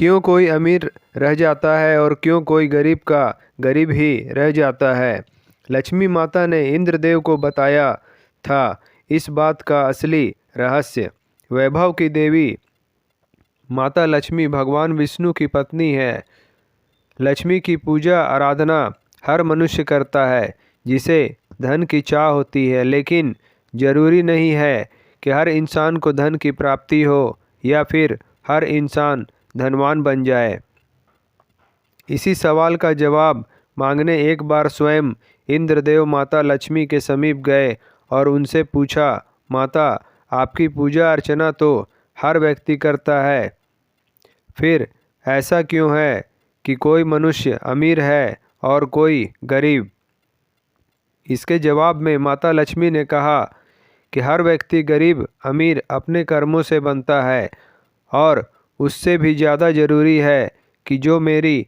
क्यों कोई अमीर रह जाता है और क्यों कोई गरीब का गरीब ही रह जाता है। लक्ष्मी माता ने इंद्रदेव को बताया था इस बात का असली रहस्य। वैभव की देवी माता लक्ष्मी भगवान विष्णु की पत्नी है। लक्ष्मी की पूजा आराधना हर मनुष्य करता है जिसे धन की चाह होती है, लेकिन जरूरी नहीं है कि हर इंसान को धन की प्राप्ति हो या फिर हर इंसान धनवान बन जाए। इसी सवाल का जवाब मांगने एक बार स्वयं इंद्रदेव माता लक्ष्मी के समीप गए और उनसे पूछा, माता, आपकी पूजा अर्चना तो हर व्यक्ति करता है, फिर ऐसा क्यों है कि कोई मनुष्य अमीर है और कोई गरीब। इसके जवाब में माता लक्ष्मी ने कहा कि हर व्यक्ति गरीब अमीर अपने कर्मों से बनता है और उससे भी ज़्यादा ज़रूरी है कि जो मेरी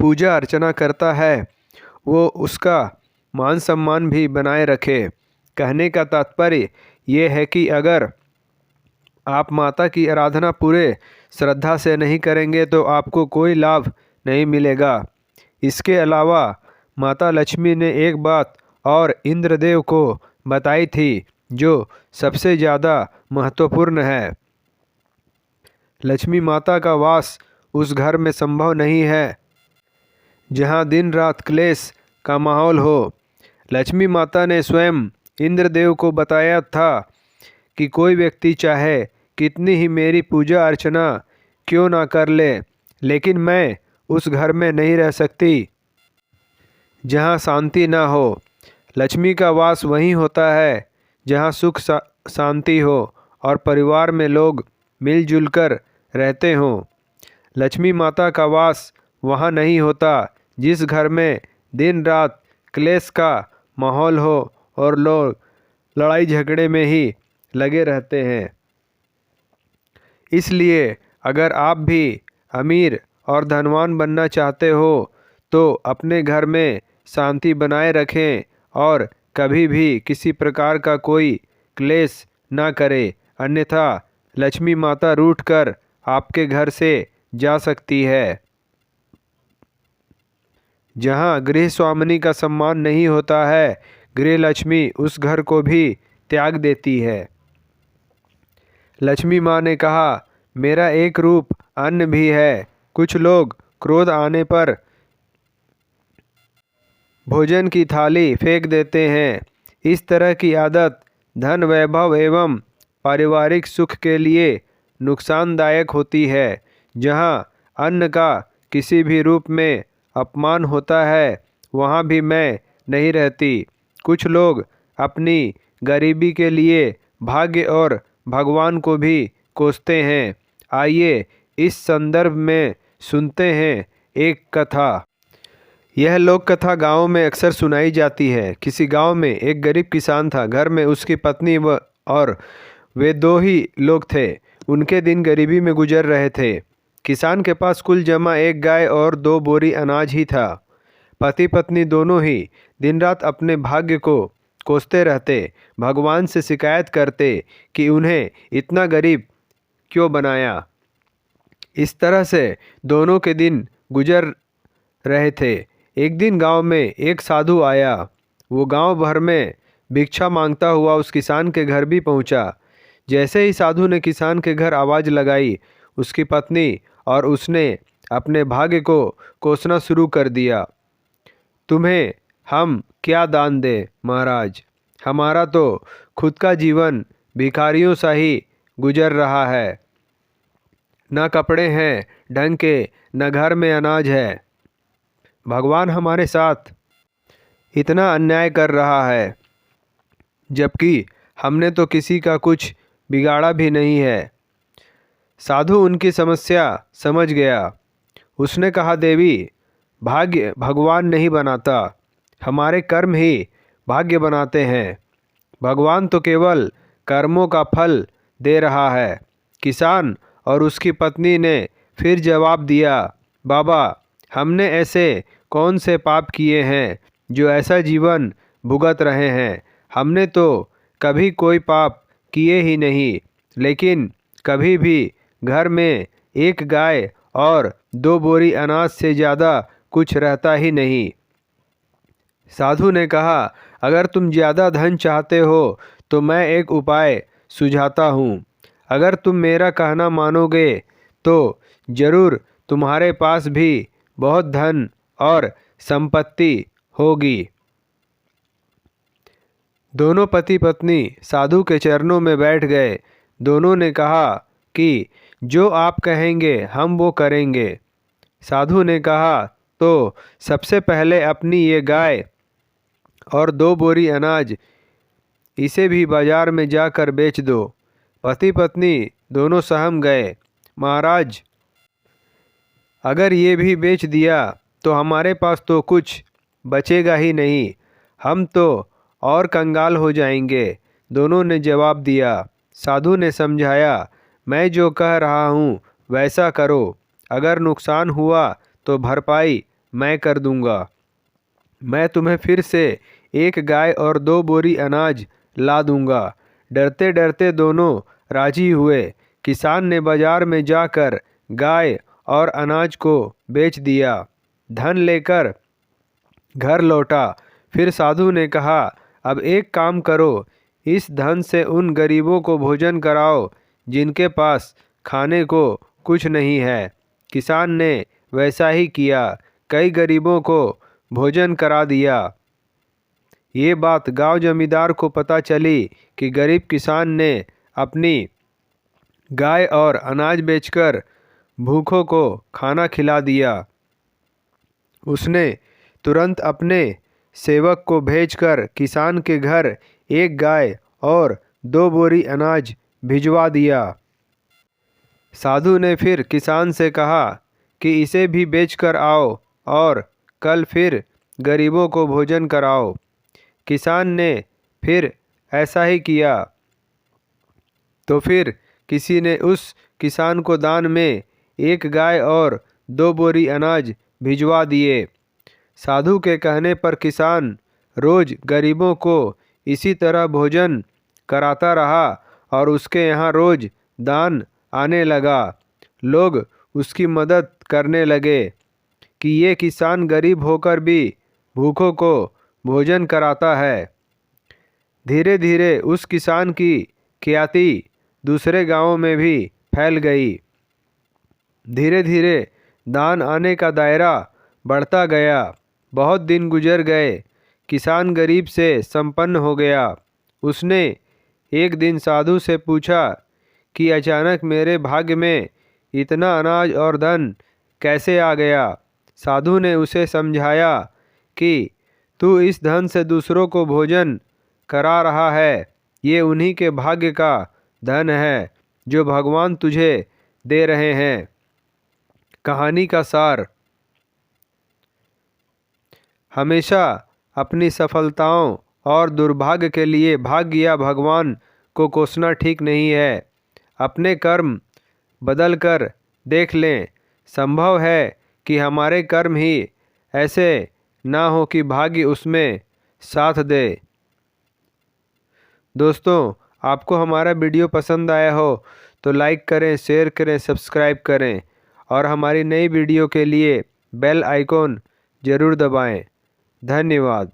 पूजा अर्चना करता है वो उसका मान सम्मान भी बनाए रखे। कहने का तात्पर्य ये है कि अगर आप माता की आराधना पूरे श्रद्धा से नहीं करेंगे तो आपको कोई लाभ नहीं मिलेगा। इसके अलावा माता लक्ष्मी ने एक बात और इंद्रदेव को बताई थी जो सबसे ज़्यादा महत्वपूर्ण है। लक्ष्मी माता का वास उस घर में संभव नहीं है जहाँ दिन रात क्लेश का माहौल हो। लक्ष्मी माता ने स्वयं इंद्रदेव को बताया था कि कोई व्यक्ति चाहे कितनी ही मेरी पूजा अर्चना क्यों ना कर ले, लेकिन मैं उस घर में नहीं रह सकती जहाँ शांति ना हो। लक्ष्मी का वास वहीं होता है जहाँ सुख शांति हो और परिवार में लोग मिलजुल कर रहते हों। लक्ष्मी माता का वास वहाँ नहीं होता जिस घर में दिन रात क्लेश का माहौल हो और लोग लड़ाई झगड़े में ही लगे रहते हैं। इसलिए अगर आप भी अमीर और धनवान बनना चाहते हो तो अपने घर में शांति बनाए रखें और कभी भी किसी प्रकार का कोई क्लेश ना करें, अन्यथा लक्ष्मी माता रूठकर आपके घर से जा सकती है। जहाँ गृह स्वामिनी का सम्मान नहीं होता है, गृह लक्ष्मी उस घर को भी त्याग देती है। लक्ष्मी माँ ने कहा, मेरा एक रूप अन्न भी है। कुछ लोग क्रोध आने पर भोजन की थाली फेंक देते हैं। इस तरह की आदत धन वैभव एवं पारिवारिक सुख के लिए नुकसानदायक होती है। जहाँ अन्न का किसी भी रूप में अपमान होता है वहाँ भी मैं नहीं रहती। कुछ लोग अपनी गरीबी के लिए भाग्य और भगवान को भी कोसते हैं। आइए इस संदर्भ में सुनते हैं एक कथा। यह लोक कथा गाँव में अक्सर सुनाई जाती है। किसी गांव में एक गरीब किसान था। घर में उसकी पत्नी और वे दो ही लोग थे। उनके दिन गरीबी में गुजर रहे थे। किसान के पास कुल जमा एक गाय और 2 बोरी अनाज ही था। पति पत्नी दोनों ही दिन रात अपने भाग्य को कोसते रहते, भगवान से शिकायत करते कि उन्हें इतना गरीब क्यों बनाया। इस तरह से दोनों के दिन गुजर रहे थे। एक दिन गांव में एक साधु आया। वो गांव भर में भिक्षा मांगता हुआ उस किसान के घर भी पहुंचा। जैसे ही साधु ने किसान के घर आवाज़ लगाई, उसकी पत्नी और उसने अपने भाग्य को कोसना शुरू कर दिया। तुम्हें हम क्या दान दें महाराज, हमारा तो खुद का जीवन भिखारियों सा ही गुजर रहा है। न कपड़े हैं ढंग के, न घर में अनाज है। भगवान हमारे साथ इतना अन्याय कर रहा है, जबकि हमने तो किसी का कुछ बिगाड़ा भी नहीं है। साधु उनकी समस्या समझ गया। उसने कहा, देवी, भाग्य भगवान नहीं बनाता, हमारे कर्म ही भाग्य बनाते हैं। भगवान तो केवल कर्मों का फल दे रहा है। किसान और उसकी पत्नी ने फिर जवाब दिया, बाबा, हमने ऐसे कौन से पाप किए हैं जो ऐसा जीवन भुगत रहे हैं। हमने तो कभी कोई पाप किए ही नहीं, लेकिन कभी भी घर में एक गाय और 2 बोरी अनाज से ज़्यादा कुछ रहता ही नहीं। साधु ने कहा, अगर तुम ज़्यादा धन चाहते हो तो मैं एक उपाय सुझाता हूँ। अगर तुम मेरा कहना मानोगे तो जरूर तुम्हारे पास भी बहुत धन और संपत्ति होगी। दोनों पति पत्नी साधु के चरणों में बैठ गए। दोनों ने कहा कि जो आप कहेंगे हम वो करेंगे। साधु ने कहा, तो सबसे पहले अपनी ये गाय और 2 बोरी अनाज इसे भी बाजार में जाकर बेच दो। पति पत्नी दोनों सहम गए। महाराज, अगर ये भी बेच दिया तो हमारे पास तो कुछ बचेगा ही नहीं, हम तो और कंगाल हो जाएंगे। दोनों ने जवाब दिया। साधु ने समझाया, मैं जो कह रहा हूँ वैसा करो, अगर नुकसान हुआ तो भरपाई मैं कर दूंगा। मैं तुम्हें फिर से एक गाय और 2 बोरी अनाज ला दूंगा। डरते डरते दोनों राजी हुए। किसान ने बाजार में जाकर गाय और अनाज को बेच दिया। धन लेकर घर लौटा। फिर साधु ने कहा, अब एक काम करो, इस धन से उन गरीबों को भोजन कराओ जिनके पास खाने को कुछ नहीं है। किसान ने वैसा ही किया, कई गरीबों को भोजन करा दिया। ये बात गांव जमींदार को पता चली कि गरीब किसान ने अपनी गाय और अनाज बेचकर भूखों को खाना खिला दिया। उसने तुरंत अपने सेवक को भेजकर किसान के घर एक गाय और 2 बोरी अनाज भिजवा दिया। साधु ने फिर किसान से कहा कि इसे भी बेचकर आओ और कल फिर गरीबों को भोजन कराओ। किसान ने फिर ऐसा ही किया। तो फिर किसी ने उस किसान को दान में एक गाय और 2 बोरी अनाज भिजवा दिए। साधु के कहने पर किसान रोज गरीबों को इसी तरह भोजन कराता रहा और उसके यहाँ रोज दान आने लगा। लोग उसकी मदद करने लगे कि ये किसान गरीब होकर भी भूखों को भोजन कराता है। धीरे धीरे उस किसान की ख्याति दूसरे गांवों में भी फैल गई। धीरे धीरे दान आने का दायरा बढ़ता गया। बहुत दिन गुजर गए। किसान गरीब से संपन्न हो गया। उसने एक दिन साधु से पूछा कि अचानक मेरे भाग्य में इतना अनाज और धन कैसे आ गया। साधु ने उसे समझाया कि तू इस धन से दूसरों को भोजन करा रहा है, ये उन्हीं के भाग्य का धन है जो भगवान तुझे दे रहे हैं। कहानी का सार, हमेशा अपनी सफलताओं और दुर्भाग्य के लिए भाग्य या भगवान को कोसना ठीक नहीं है। अपने कर्म बदल कर देख लें। संभव है कि हमारे कर्म ही ऐसे ना हो कि भाग्य उसमें साथ दे। दोस्तों, आपको हमारा वीडियो पसंद आया हो तो लाइक करें, शेयर करें, सब्सक्राइब करें और हमारी नई वीडियो के लिए बेल आइकॉन ज़रूर दबाएं। धन्यवाद।